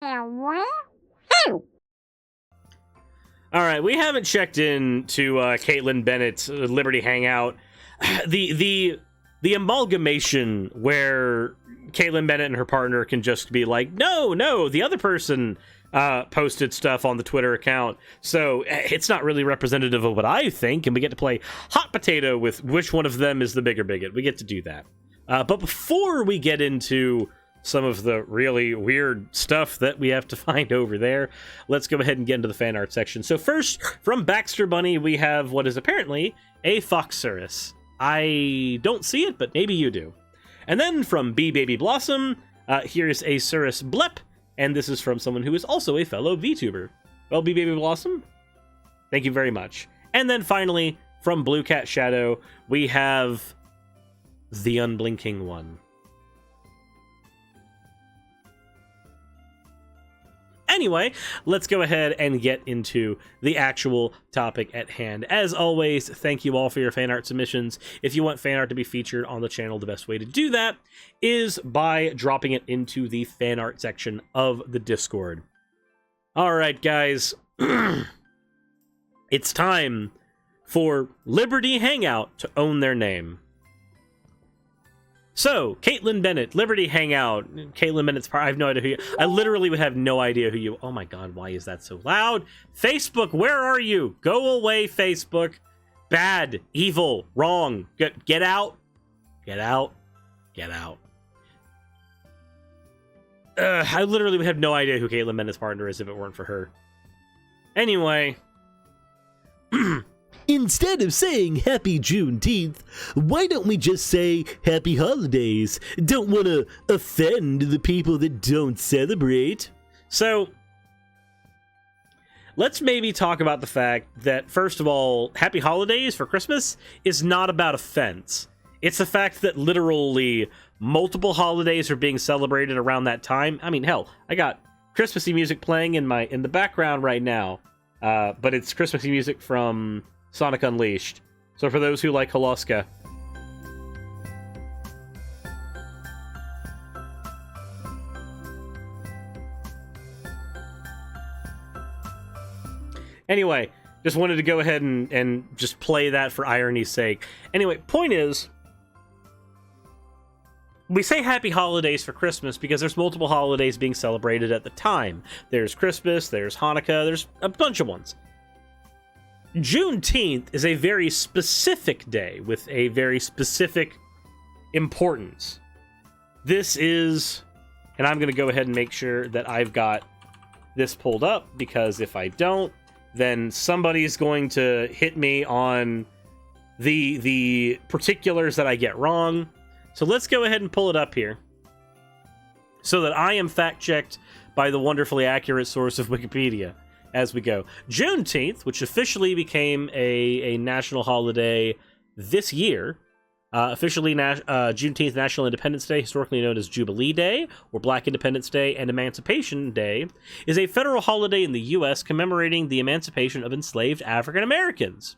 All right, we haven't checked in to Kaitlin Bennett's Liberty Hangout. The amalgamation where Kaitlin Bennett and her partner can just be like, no, the other person posted stuff on the Twitter account, so it's not really representative of what I think, and we get to play hot potato with which one of them is the bigger bigot. We get to do that. But before we get into some of the really weird stuff that we have to find over there, let's go ahead and get into the fan art section. So first, from Baxter Bunny, we have what is apparently a fox Suris. I don't see it, but maybe you do. And then from B Baby Blossom, here's a Suris Blep, and this is from someone who is also a fellow VTuber. Well, B Baby Blossom, thank you very much. And then finally, from Blue Cat Shadow, we have the Unblinking One. Anyway, let's go ahead and get into the actual topic at hand. As always, thank you all for your fan art submissions. If you want fan art to be featured on the channel, the best way to do that is by dropping it into the fan art section of the Discord. All right, guys. It's time for Liberty Hangout to own their name. So, Kaitlin Bennett, Liberty Hangout. Kaitlin Bennett's part. I have no idea who you... I literally would have no idea who you... Oh my god, why is that so loud? Facebook, where are you? Go away, Facebook. Bad, evil, wrong. Get out. Get out. Get out. I literally would have no idea who Kaitlin Bennett's partner is if it weren't for her. Anyway... Instead of saying Happy Juneteenth, why don't we just say Happy Holidays? Don't want to offend the people that don't celebrate. So, let's maybe talk about the fact that, first of all, Happy Holidays for Christmas is not about offense. It's the fact that literally multiple holidays are being celebrated around that time. I mean, hell, I got Christmassy music playing in the background right now, but it's Christmassy music from Sonic Unleashed. So for those who like Holoska. Anyway, just wanted to go ahead and just play that for irony's sake. Anyway, point is, we say Happy Holidays for Christmas because there's multiple holidays being celebrated at the time. There's Christmas, there's Hanukkah, there's a bunch of ones. Juneteenth is a very specific day with a very specific importance. This is, and I'm going to go ahead and make sure that I've got this pulled up, because if I don't, then somebody's going to hit me on the particulars that I get wrong. So let's go ahead and pull it up here so that I am fact-checked by the wonderfully accurate source of Wikipedia as we go. Juneteenth, which officially became a national holiday this year, officially Juneteenth, National Independence Day, historically known as Jubilee Day, or Black Independence Day, and Emancipation Day, is a federal holiday in the U.S. commemorating the emancipation of enslaved African Americans.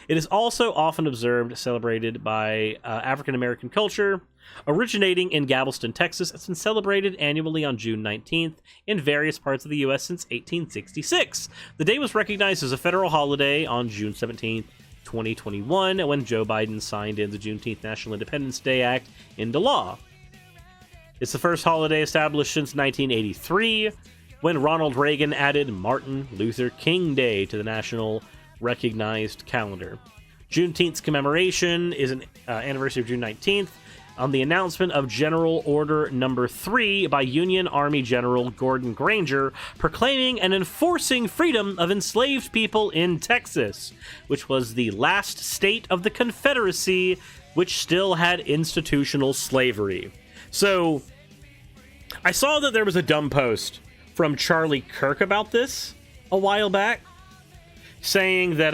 It is also often observed, celebrated by African American culture. Originating in Galveston, Texas, it's been celebrated annually on June 19th in various parts of the U.S. since 1866. The day was recognized as a federal holiday on June 17th, 2021, when Joe Biden signed in the Juneteenth National Independence Day Act into law. It's the first holiday established since 1983, when Ronald Reagan added Martin Luther King Day to the national recognized calendar. Juneteenth's commemoration is an anniversary of June 19th on the announcement of General Order No. 3 by Union Army General Gordon Granger, proclaiming and enforcing freedom of enslaved people in Texas, which was the last state of the Confederacy which still had institutional slavery. So, I saw that there was a dumb post from Charlie Kirk about this a while back, saying that,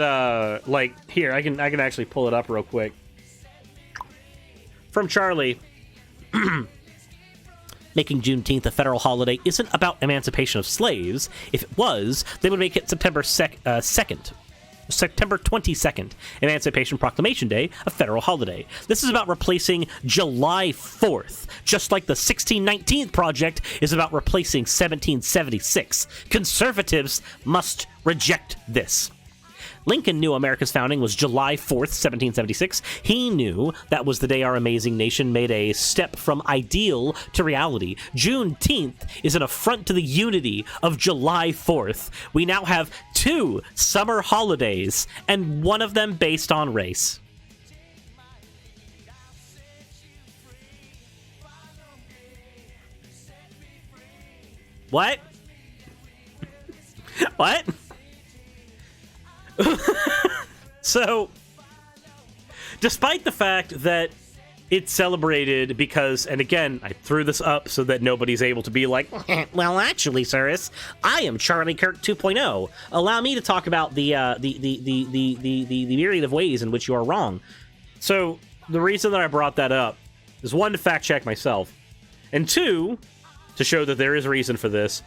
here, I can actually pull it up real quick. From Charlie, making Juneteenth a federal holiday isn't about emancipation of slaves. If it was, they would make it September 2nd. September 22nd, Emancipation Proclamation Day, a federal holiday. This is about replacing July 4th, just like the 1619 Project is about replacing 1776. Conservatives must reject this. Lincoln knew America's founding was July 4th, 1776. He knew that was the day our amazing nation made a step from ideal to reality. Juneteenth is an affront to the unity of July 4th. We now have 2 summer holidays, and one of them based on race. What? What? So, despite the fact that it's celebrated because, and again, I threw this up so that nobody's able to be like, well, actually, Suris, I am Charlie Kirk 2.0. Allow me to talk about the myriad of ways in which you are wrong. So, the reason that I brought that up is 1, to fact check myself, and 2, to show that there is a reason for this.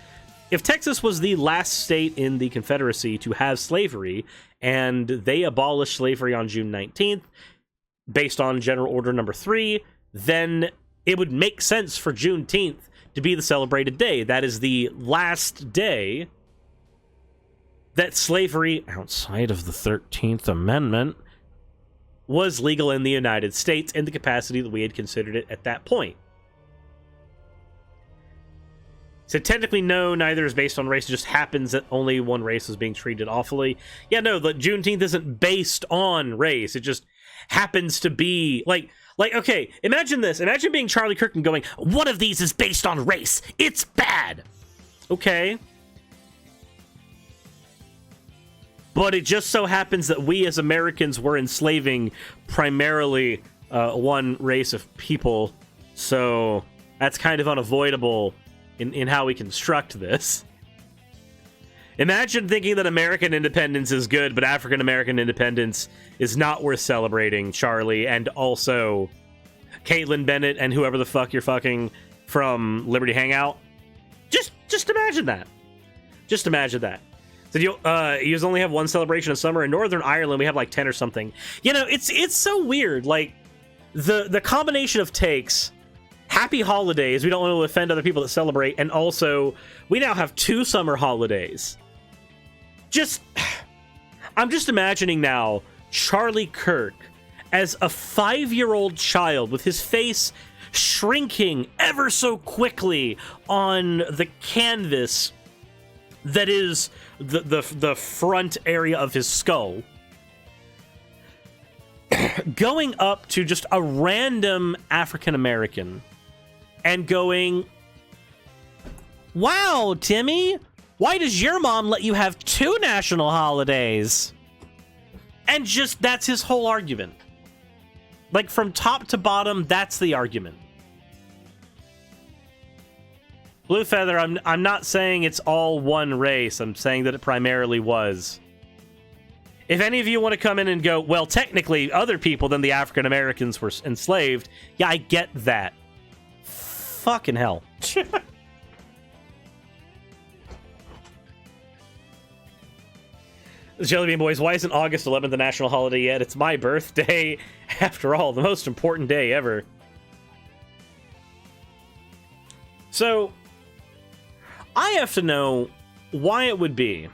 If Texas was the last state in the Confederacy to have slavery, and they abolished slavery on June 19th, based on General Order Number 3, then it would make sense for Juneteenth to be the celebrated day. That is the last day that slavery, outside of the 13th Amendment, was legal in the United States in the capacity that we had considered it at that point. So technically, no, neither is based on race. It just happens that only one race is being treated awfully. Yeah, no, the Juneteenth isn't based on race. It just happens to be like, okay, imagine this. Imagine being Charlie Kirk and going, one of these is based on race. It's bad. Okay. But it just so happens that we as Americans were enslaving primarily one race of people. So that's kind of unavoidable in how we construct this. Imagine thinking that American independence is good, but African American independence is not worth celebrating, Charlie, and also Kaitlin, Bennet, and whoever the fuck you're fucking from Liberty Hangout. Just imagine that. Just imagine that. So you only have one celebration of summer. In Northern Ireland, we have like 10 or something. You know, it's so weird. Like the combination of takes. Happy holidays. We don't want to offend other people that celebrate. And also, we now have 2 summer holidays. I'm just imagining now Charlie Kirk as a 5-year-old child with his face shrinking ever so quickly on the canvas that is the front area of his skull. Going up to just a random African American and going, wow, Timmy, why does your mom let you have 2 national holidays? And just, that's his whole argument. Like, from top to bottom, that's the argument. Blue Feather, I'm not saying it's all one race. I'm saying that it primarily was. If any of you want to come in and go, well, technically, other people than the African Americans were enslaved, yeah, I get that. Fucking hell. Jellybean Boys, why isn't August 11th a national holiday yet? It's my birthday. After all, the most important day ever. So, I have to know why it would be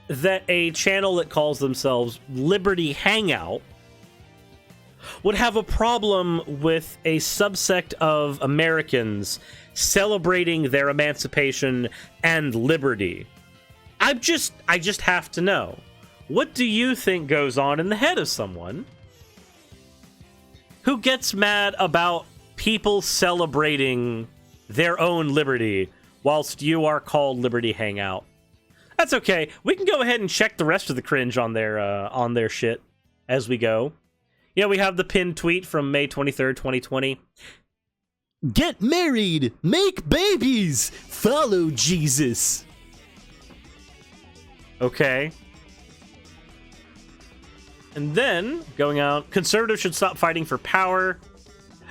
that a channel that calls themselves Liberty Hangout would have a problem with a subsect of Americans celebrating their emancipation and liberty. I just have to know. What do you think goes on in the head of someone who gets mad about people celebrating their own liberty whilst you are called Liberty Hangout? That's okay. We can go ahead and check the rest of the cringe on their shit as we go. You know, we have the pinned tweet from May 23rd, 2020. Get married, make babies, follow Jesus. Okay. And then, going out, conservatives should stop fighting for power.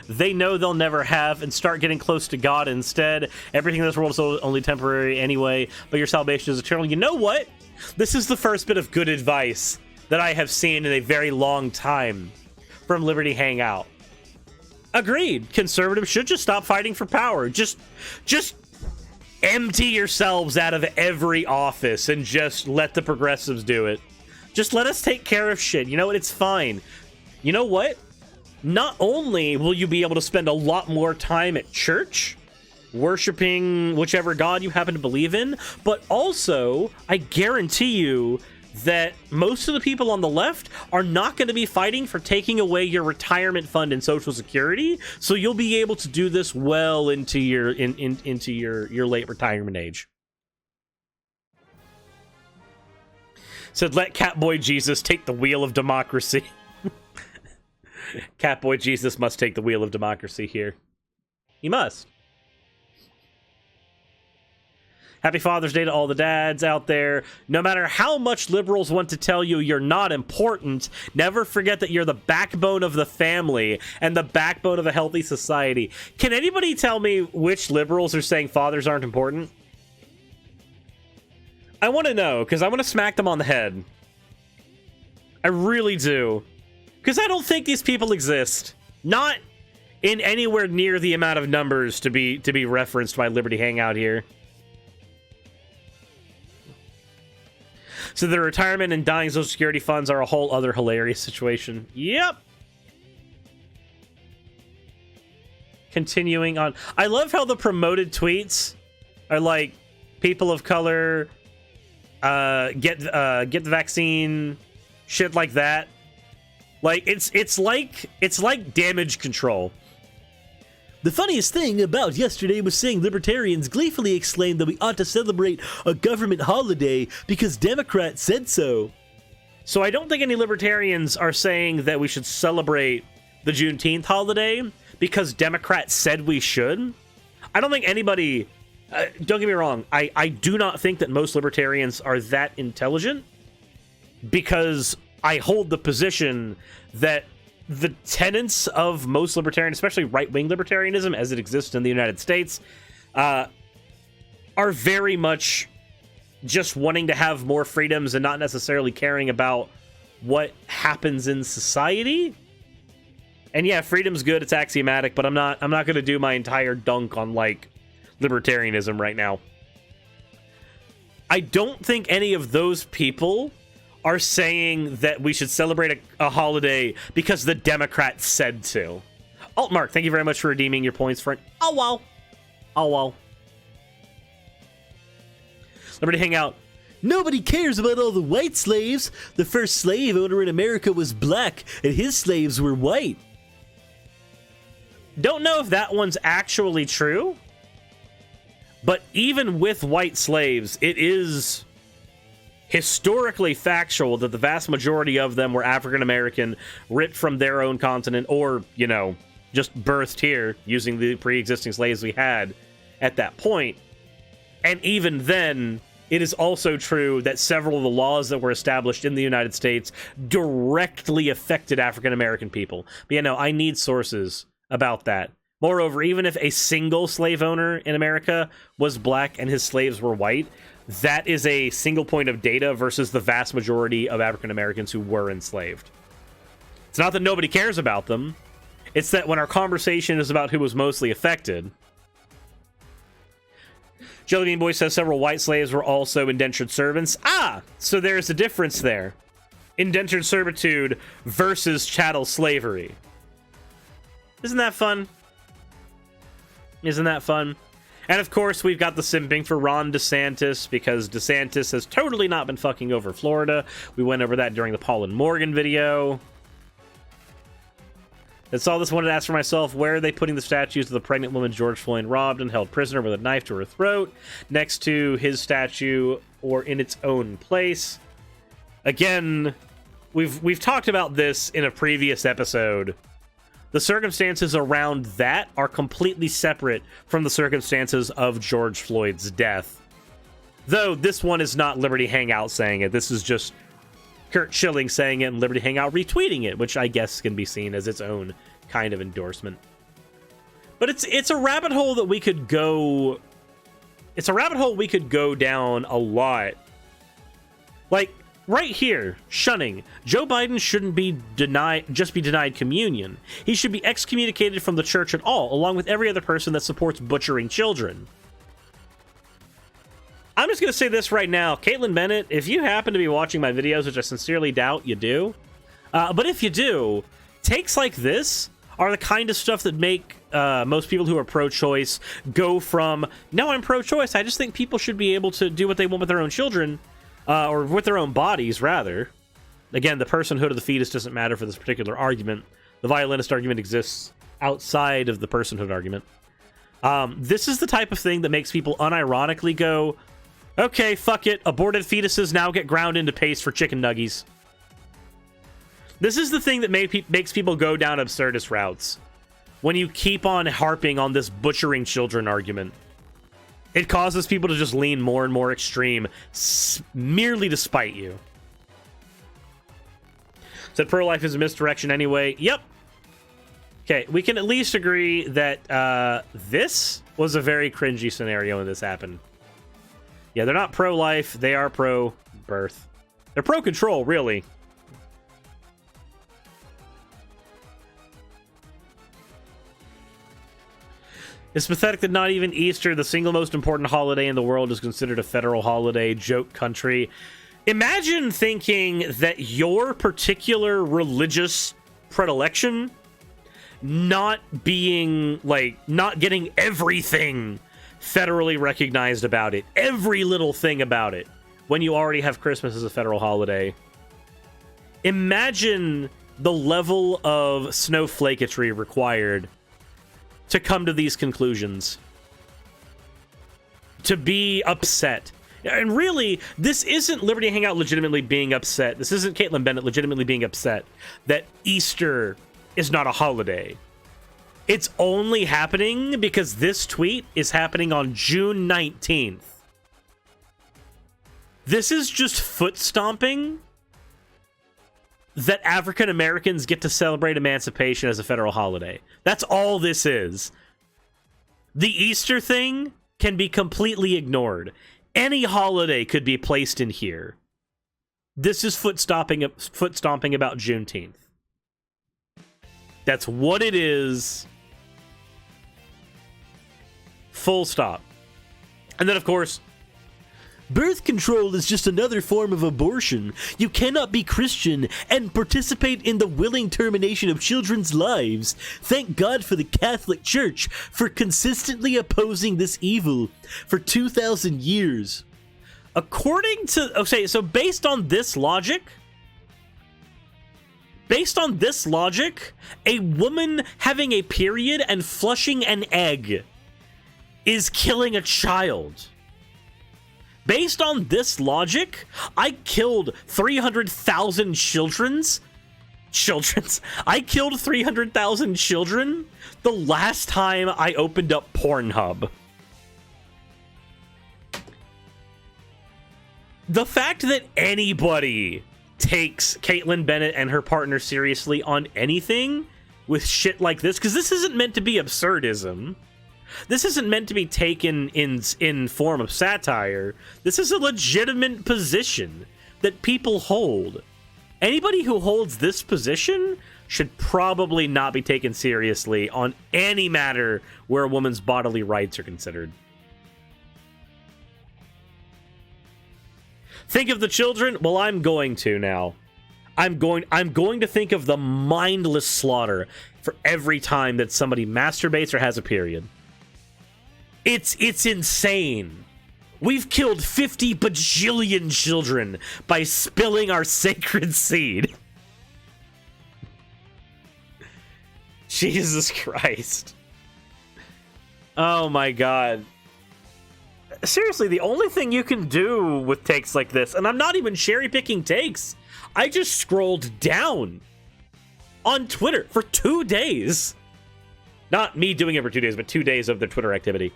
they know they'll never have and start getting close to God instead. Everything in this world is only temporary anyway, but your salvation is eternal. You know what? This is the first bit of good advice that I have seen in a very long time from Liberty Hangout. Agreed. Conservatives should just stop fighting for power. Just empty yourselves out of every office and just let the progressives do it. Just let us take care of shit. You know what? It's fine. You know what? Not only will you be able to spend a lot more time at church, worshiping whichever god you happen to believe in, but also, I guarantee you that most of the people on the left are not going to be fighting for taking away your retirement fund and Social Security, so you'll be able to do this well into your into your late retirement age. Said, let Catboy Jesus take the wheel of democracy. Catboy Jesus must take the wheel of democracy here. He must. Happy Father's Day to all the dads out there. No matter how much liberals want to tell you you're not important, never forget that you're the backbone of the family and the backbone of a healthy society. Can anybody tell me which liberals are saying fathers aren't important? I want to know, because I want to smack them on the head. I really do. Because I don't think these people exist. Not in anywhere near the amount of numbers to be referenced by Liberty Hangout here. So the retirement and dying Social Security funds are a whole other hilarious situation. Yep. Continuing on. I love how the promoted tweets are like, people of color, get the vaccine, shit like that. Like, it's like damage control. The funniest thing about yesterday was seeing libertarians gleefully exclaim that we ought to celebrate a government holiday because Democrats said so. So I don't think any libertarians are saying that we should celebrate the Juneteenth holiday because Democrats said we should. I don't think anybody... don't get me wrong, I do not think that most libertarians are that intelligent, because I hold the position that the tenets of most libertarian, especially right-wing libertarianism as it exists in the United States, are very much just wanting to have more freedoms and not necessarily caring about what happens in society. And yeah, freedom's good, it's axiomatic, but I'm not going to do my entire dunk on, like, libertarianism right now. I don't think any of those people are saying that we should celebrate a holiday because the Democrats said to. Altmark, thank you very much for redeeming your points for an oh wow. Oh wow. Liberty Hangout. Nobody cares about all the white slaves. The first slave owner in America was black, and his slaves were white. Don't know if that one's actually true, but even with white slaves, it is historically factual that the vast majority of them were African American, ripped from their own continent, or, you know, just birthed here using the pre-existing slaves we had at that point. And even then, it is also true that several of the laws that were established in the United States directly affected African American people. But yeah, no, I need sources about that. Moreover, even if a single slave owner in America was black and his slaves were white, that is a single point of data versus the vast majority of African Americans who were enslaved. It's not that nobody cares about them. It's that when our conversation is about who was mostly affected. Jellybean Boy says several white slaves were also indentured servants. Ah, so there's a difference there. Indentured servitude versus chattel slavery. Isn't that fun? Isn't that fun? And of course, we've got the simping for Ron DeSantis, because DeSantis has totally not been fucking over Florida. We went over that during the Paul and Morgan video. I saw this, wanted to ask for myself, where are they putting the statues of the pregnant woman George Floyd robbed and held prisoner with a knife to her throat, next to his statue or in its own place? Again, we've talked about this in a previous episode. The circumstances around that are completely separate from the circumstances of George Floyd's death. Though this one is not Liberty Hangout saying it. This is just Kurt Schilling saying it and Liberty Hangout retweeting it, which I guess can be seen as its own kind of endorsement. But it's a rabbit hole that we could go. It's a rabbit hole we could go down a lot. Like right here, shunning. Joe Biden shouldn't be denied communion. He should be excommunicated from the church at all, along with every other person that supports butchering children. I'm just going to say this right now. Kaitlin Bennet, if you happen to be watching my videos, which I sincerely doubt you do, but if you do, takes like this are the kind of stuff that make most people who are pro-choice go from, no, I'm pro-choice, I just think people should be able to do what they want with their own children, or with their own bodies, rather. Again, the personhood of the fetus doesn't matter for this particular argument. The violinist argument exists outside of the personhood argument. This is the type of thing that makes people unironically go, okay, fuck it, aborted fetuses now get ground into paste for chicken nuggies. This is the thing that makes people go down absurdist routes. When you keep on harping on this butchering children argument, it causes people to just lean more and more extreme, merely to spite you. Said pro-life is a misdirection anyway. Yep. Okay, we can at least agree that this was a very cringy scenario when this happened. Yeah, they're not pro-life, they are pro-birth. They're pro-control, really. It's pathetic that not even Easter, the single most important holiday in the world, is considered a federal holiday. Joke country. Imagine thinking that your particular religious predilection not being, like, not getting everything federally recognized about it. Every little thing about it. When you already have Christmas as a federal holiday. Imagine the level of snowflaketry required to come to these conclusions. To be upset. And really, this isn't Liberty Hangout legitimately being upset. This isn't Kaitlin Bennet legitimately being upset that Easter is not a holiday. It's only happening because this tweet is happening on June 19th. This is just foot stomping that African Americans get to celebrate emancipation as a federal holiday. That's all this is. The Easter thing can be completely ignored. Any holiday could be placed in here. This is foot stomping about Juneteenth. That's what it is. Full stop. And then, of course, birth control is just another form of abortion. You cannot be Christian and participate in the willing termination of children's lives. Thank God for the Catholic Church for consistently opposing this evil for 2,000 years. According to... Okay, so based on this logic, a woman having a period and flushing an egg is killing a child. Based on this logic, I killed 300,000 I killed 300,000 children the last time I opened up Pornhub. The fact that anybody takes Kaitlin Bennet and her partner seriously on anything with shit like this, because this isn't meant to be absurdism. This isn't meant to be taken in form of satire. This is a legitimate position that people hold. Anybody who holds this position should probably not be taken seriously on any matter where a woman's bodily rights are considered. Think of the children? Well, I'm going to now. I'm going to think of the mindless slaughter for every time that somebody masturbates or has a period. It's insane. We've killed 50 bajillion children by spilling our sacred seed. Jesus Christ. Oh my God. Seriously, the only thing you can do with takes like this, and I'm not even cherry-picking takes, I just scrolled down on Twitter for 2 days. Not me doing it for 2 days, but 2 days of their Twitter activity.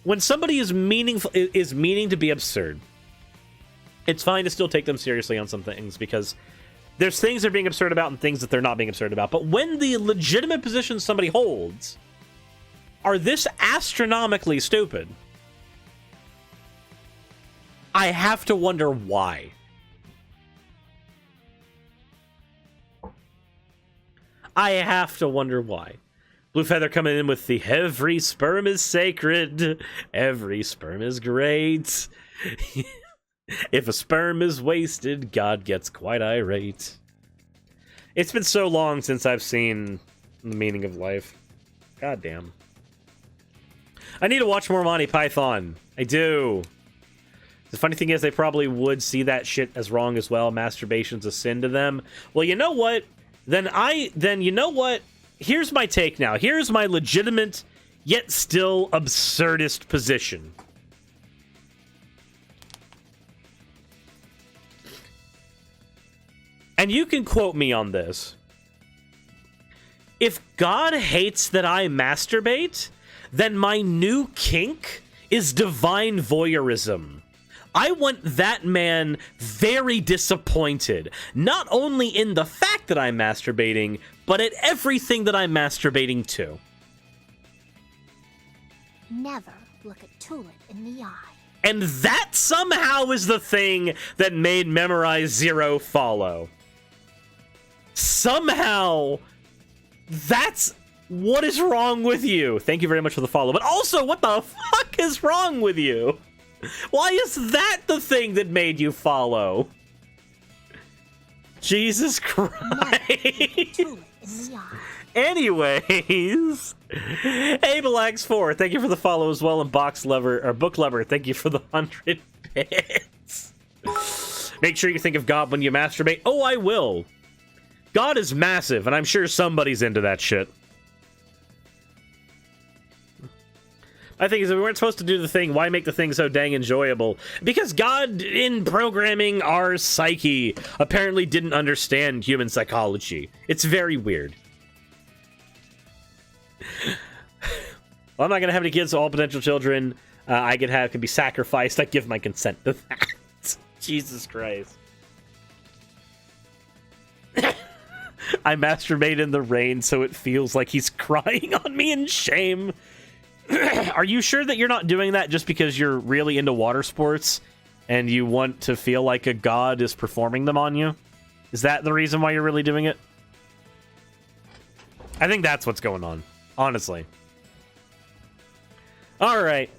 When somebody is meaning to be absurd, it's fine to still take them seriously on some things, because There's things they're being absurd about and things that they're not being absurd about. But when the legitimate positions somebody holds are this astronomically stupid, I have to wonder why. I have to wonder why. Blue Feather coming in with the every sperm is sacred. Every sperm is great. If a sperm is wasted, God gets quite irate. It's been so long since I've seen The Meaning of Life. God damn. I need to watch more Monty Python. I do. The funny thing is, they probably would see that shit as wrong as well. Masturbation's a sin to them. Well, you know what? Then you know what? Here's my take now. Here's my legitimate, yet still absurdist position. And you can quote me on this. If God hates that I masturbate, then my new kink is divine voyeurism. I want that man very disappointed, not only in the fact that I'm masturbating, but at everything that I'm masturbating to. Never look a tulip in the eye. And that somehow is the thing that made Memorize Zero follow. Somehow, that's what is wrong with you. Thank you very much for the follow. But also, what the fuck is wrong with you? Why is that the thing that made you follow? Jesus Christ. Anyways, Abelax4, thank you for the follow as well, and Box Lover or Book Lover, thank you for the 100 bits. Make sure you think of God when you masturbate. Oh, I will. God is massive, and I'm sure somebody's into that shit. I think is if we weren't supposed to do the thing, why make the thing so dang enjoyable? Because God, in programming our psyche, apparently didn't understand human psychology. It's very weird. Well, I'm not gonna have any kids, so all potential children I can be sacrificed. I give my consent to that. Jesus Christ. I masturbate in the rain so it feels like he's crying on me in shame. Are you sure that you're not doing that just because you're really into water sports and you want to feel like a god is performing them on you? Is that the reason why you're really doing it? I think that's what's going on, honestly. All right.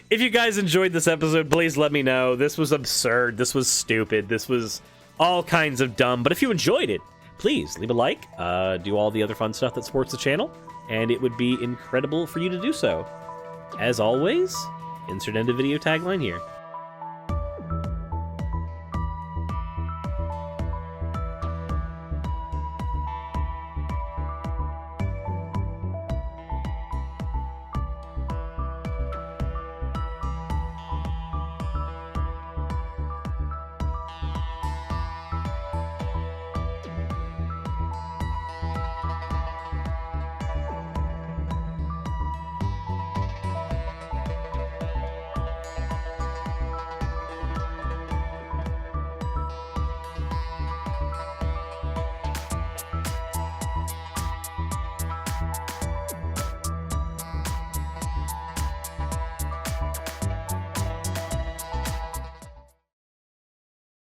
If you guys enjoyed this episode, please let me know. This was absurd. This was stupid. This was all kinds of dumb. But if you enjoyed it, please leave a like, do all the other fun stuff that supports the channel, and it would be incredible for you to do so. As always, insert end of video tagline here.